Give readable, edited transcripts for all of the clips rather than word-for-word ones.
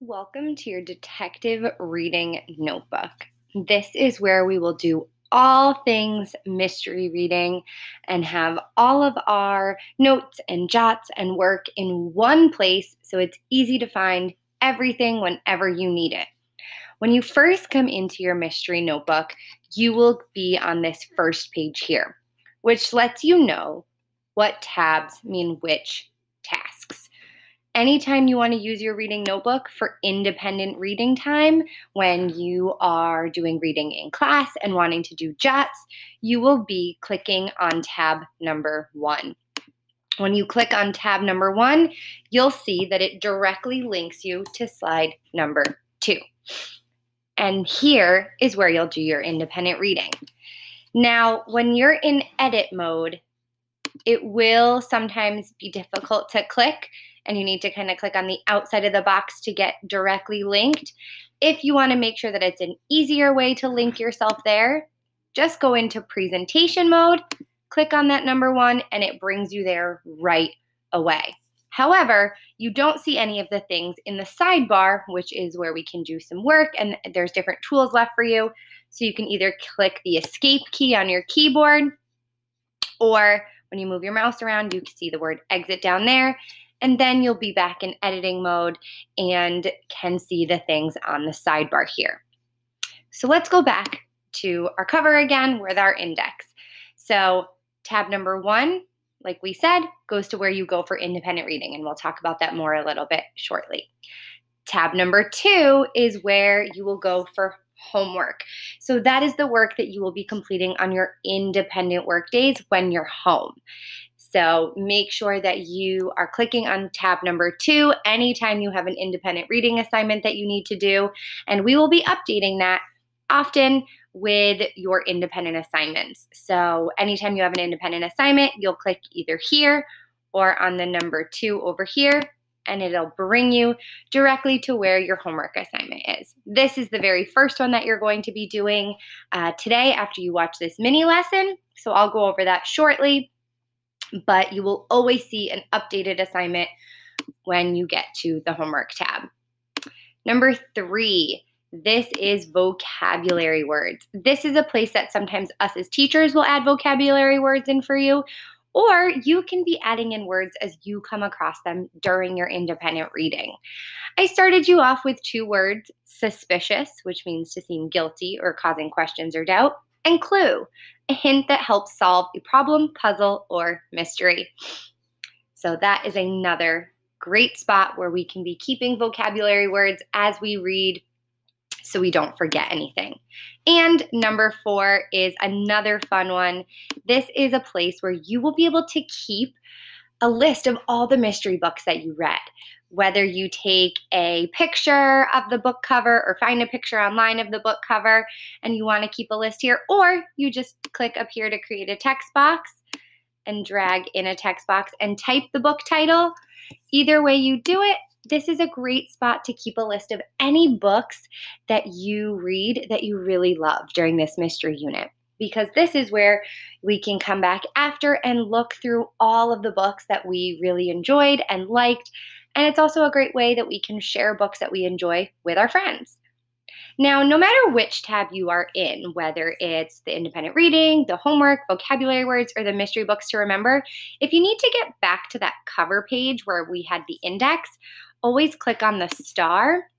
Welcome to your detective reading notebook. This is where we will do all things mystery reading and have all of our notes and jots and work in one place so it's easy to find everything whenever you need it. When you first come into your mystery notebook, you will be on this first page here, which lets you know what tabs mean which tasks. Anytime you want to use your reading notebook for independent reading time, when you are doing reading in class and wanting to do jots, you will be clicking on tab number 1. When you click on tab number 1, you'll see that it directly links you to slide number 2. And here is where you'll do your independent reading. Now, when you're in edit mode, it will sometimes be difficult to click, and you need to kind of click on the outside of the box to get directly linked. If you want to make sure that it's an easier way to link yourself there, just go into presentation mode, click on that number 1, and it brings you there right away. However, you don't see any of the things in the sidebar, which is where we can do some work, and there's different tools left for you. So you can either click the escape key on your keyboard, or when you move your mouse around, you can see the word exit down there, and then you'll be back in editing mode and can see the things on the sidebar here. So let's go back to our cover again with our index. So tab number 1, like we said, goes to where you go for independent reading, and we'll talk about that more a little bit shortly. Tab number 2 is where you will go for homework. So that is the work that you will be completing on your independent work days when you're home. So make sure that you are clicking on tab number 2 anytime you have an independent reading assignment that you need to do, and we will be updating that often with your independent assignments. So anytime you have an independent assignment, you'll click either here or on the number 2 over here, and it'll bring you directly to where your homework assignment is. This is the very first one that you're going to be doing today after you watch this mini lesson. So I'll go over that shortly, but you will always see an updated assignment when you get to the homework tab. Number 3, this is vocabulary words. This is a place that sometimes us as teachers will add vocabulary words in for you, or you can be adding in words as you come across them during your independent reading. I started you off with 2 words, suspicious, which means to seem guilty or causing questions or doubt, and clue, a hint that helps solve a problem, puzzle, or mystery. So that is another great spot where we can be keeping vocabulary words as we read so we don't forget anything. And number 4 is another fun one. This is a place where you will be able to keep a list of all the mystery books that you read. Whether you take a picture of the book cover or find a picture online of the book cover and you want to keep a list here, or you just click up here to create a text box and drag in a text box and type the book title. Either way you do it, this is a great spot to keep a list of any books that you read that you really love during this mystery unit, because this is where we can come back after and look through all of the books that we really enjoyed and liked. And it's also a great way that we can share books that we enjoy with our friends. Now, no matter which tab you are in, whether it's the independent reading, the homework, vocabulary words, or the mystery books to remember, if you need to get back to that cover page where we had the index, always click on the star,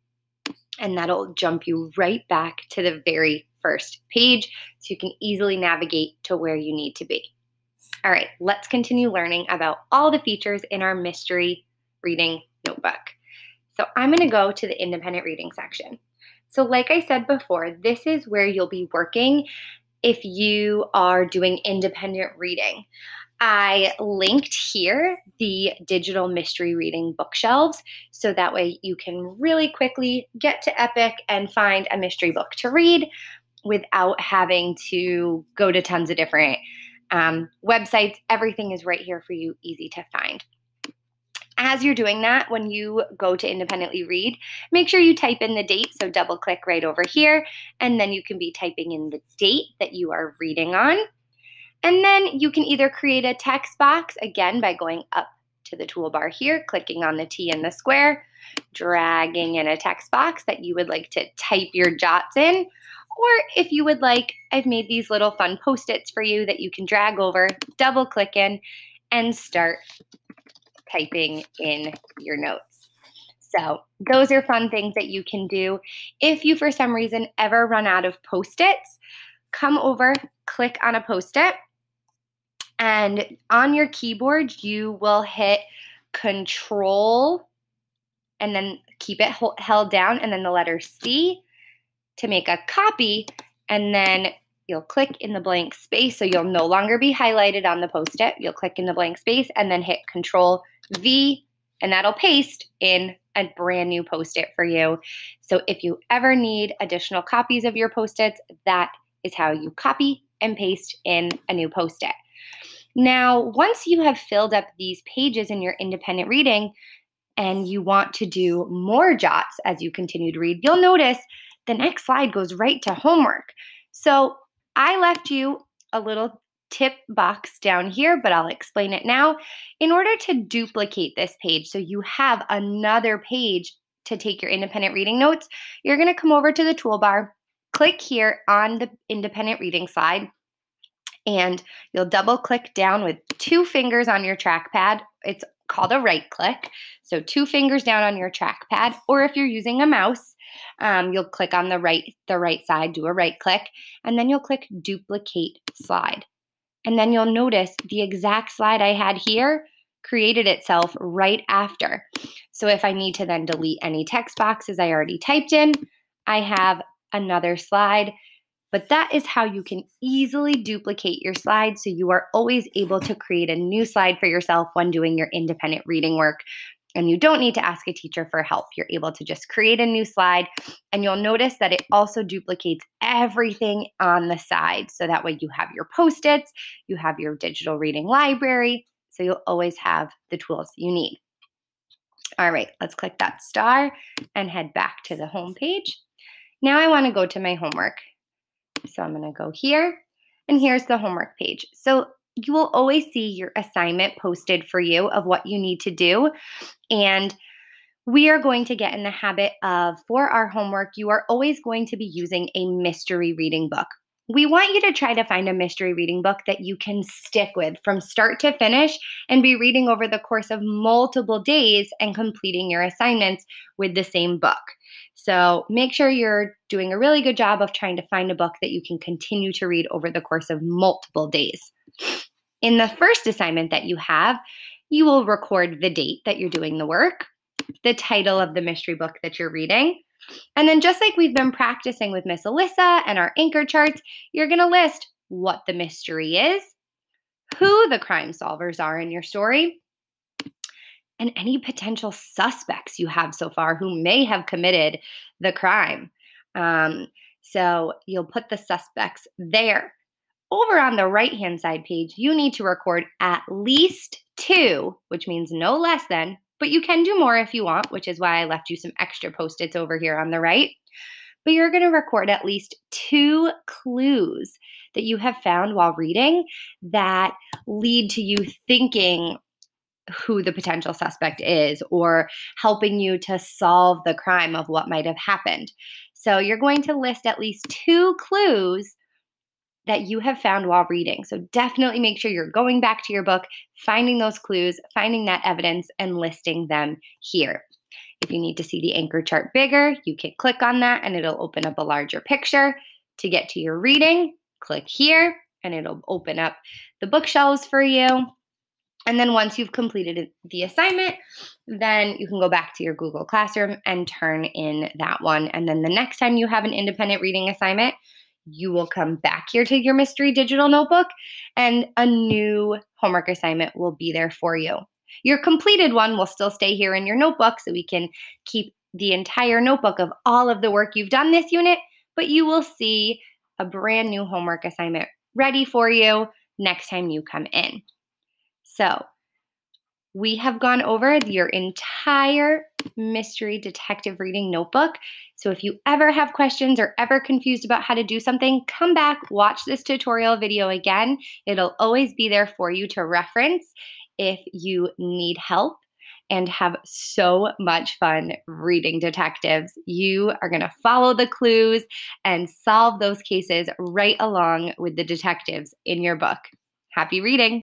and that'll jump you right back to the very first page so you can easily navigate to where you need to be. All right, let's continue learning about all the features in our mystery reading notebook. So I'm going to go to the independent reading section. So like I said before, this is where you'll be working if you are doing independent reading. I linked here the digital mystery reading bookshelves, so that way you can really quickly get to Epic and find a mystery book to read without having to go to tons of different websites. Everything is right here for you, easy to find. As you're doing that, when you go to independently read, make sure you type in the date, so double click right over here, and then you can be typing in the date that you are reading on. And then you can either create a text box, again, by going up to the toolbar here, clicking on the T in the square, dragging in a text box that you would like to type your jots in. Or if you would like, I've made these little fun Post-its for you that you can drag over, double click in, and start typing in your notes. So those are fun things that you can do. If you, for some reason, ever run out of Post-its, come over, click on a Post-it, and on your keyboard, you will hit Control and then keep it held down, and then the letter C to make a copy, and then you'll click in the blank space, so you'll no longer be highlighted on the Post-it. You'll click in the blank space and then hit Control V, and that'll paste in a brand new Post-it for you. So if you ever need additional copies of your Post-its, that is how you copy and paste in a new Post-it. Now, once you have filled up these pages in your independent reading and you want to do more jots as you continue to read, you'll notice the next slide goes right to homework. So I left you a little tip box down here, but I'll explain it now. In order to duplicate this page, so you have another page to take your independent reading notes, you're going to come over to the toolbar, click here on the independent reading slide, and you'll double click down with 2 fingers on your trackpad. It's called a right click. So 2 fingers down on your trackpad, or if you're using a mouse, you'll click on the right side, do a right click, and then you'll click duplicate slide. And then you'll notice the exact slide I had here created itself right after. So if I need to then delete any text boxes I already typed in, I have another slide. But that is how you can easily duplicate your slides, so you are always able to create a new slide for yourself when doing your independent reading work. And you don't need to ask a teacher for help. You're able to just create a new slide, and you'll notice that it also duplicates everything on the side. So that way you have your Post-its, you have your digital reading library, so you'll always have the tools you need. All right, let's click that star and head back to the home page. Now I want to go to my homework. So I'm going to go here, and here's the homework page. So you will always see your assignment posted for you of what you need to do. And we are going to get in the habit of, for our homework, you are always going to be using a mystery reading book. We want you to try to find a mystery reading book that you can stick with from start to finish and be reading over the course of multiple days and completing your assignments with the same book. So make sure you're doing a really good job of trying to find a book that you can continue to read over the course of multiple days. In the first assignment that you have, you will record the date that you're doing the work, the title of the mystery book that you're reading, and then just like we've been practicing with Miss Alyssa and our anchor charts, you're going to list what the mystery is, who the crime solvers are in your story, and any potential suspects you have so far who may have committed the crime. So you'll put the suspects there. Over on the right-hand side page, you need to record at least 2, which means no less than, but you can do more if you want, which is why I left you some extra Post-its over here on the right. But you're going to record at least 2 clues that you have found while reading that lead to you thinking who the potential suspect is or helping you to solve the crime of what might have happened. So you're going to list at least 2 clues that you have found while reading. So definitely make sure you're going back to your book, finding those clues, finding that evidence, and listing them here. If you need to see the anchor chart bigger, you can click on that and it'll open up a larger picture. To get to your reading, click here and it'll open up the bookshelves for you. And then once you've completed the assignment, then you can go back to your Google Classroom and turn in that one. And then the next time you have an independent reading assignment, you will come back here to your mystery digital notebook and a new homework assignment will be there for you. Your completed one will still stay here in your notebook so we can keep the entire notebook of all of the work you've done this unit, but you will see a brand new homework assignment ready for you next time you come in. So we have gone over your entire mystery detective reading notebook. So if you ever have questions or ever confused about how to do something, come back, watch this tutorial video again. It'll always be there for you to reference if you need help. and have so much fun reading detectives. You are going to follow the clues and solve those cases right along with the detectives in your book. Happy reading!